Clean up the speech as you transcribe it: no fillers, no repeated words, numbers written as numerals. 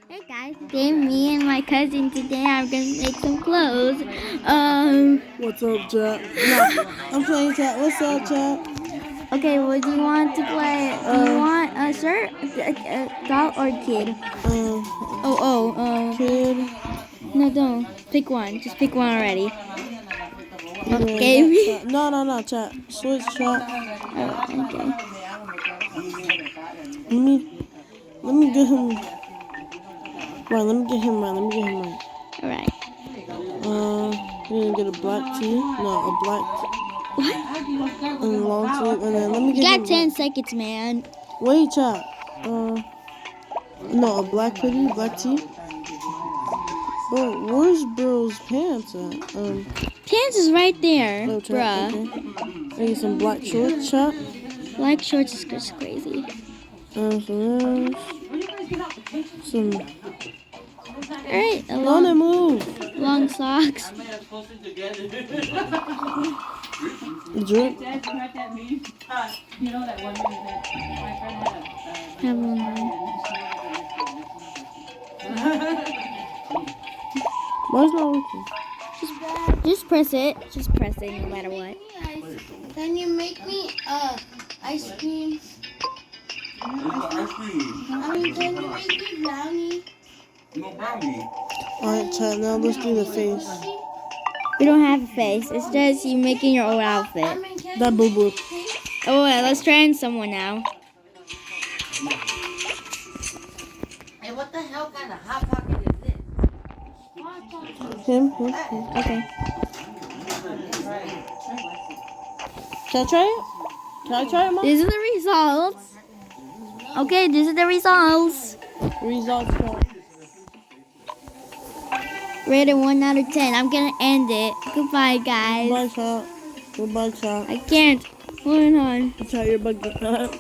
Hey guys, today me and my cousin today are gonna make some clothes. What's up, Jack? No, I'm playing Jack. What's up, Jack? Okay, what do you want to play? Do you want a shirt, a doll, or kid? Kid. No, don't pick one. Just pick one already. Okay. Okay. No, Jack. Switch, Jack. Okay. Let me get him. Right, let me get him right. All right. We're gonna get a black tee. No, a black What? and long sleeve, and then let me You get got him. 10 seconds, man. Wait, Jack. No, a black hoodie, black tee. Bro, where's bro's pants at? Pants is right there, Oh, Jack, bruh. okay. I need some black shorts, Jack. Black shorts is just crazy. Some. All right, a Wanna move? long socks. Drip. Have one. Why is not working? Just press it. Just press it no matter what. Can you make me ice cream? Ice cream. Can you make me brownie? No brownie. Alright, chat, now let's do the face. We don't have a face. It's just you making your own outfit. That boo boo. Oh, well, let's try on someone now. Hey, what the hell kind of hot pocket is this? Him. Okay. Can I try it? Can I try it, Mom? These are the results. Okay, these are the results. Results. Rated 1 out of 10. I'm gonna end it. Goodbye, guys. Goodbye, chat. Goodbye, chat. I can't. Hold on. Chat, you're bugging.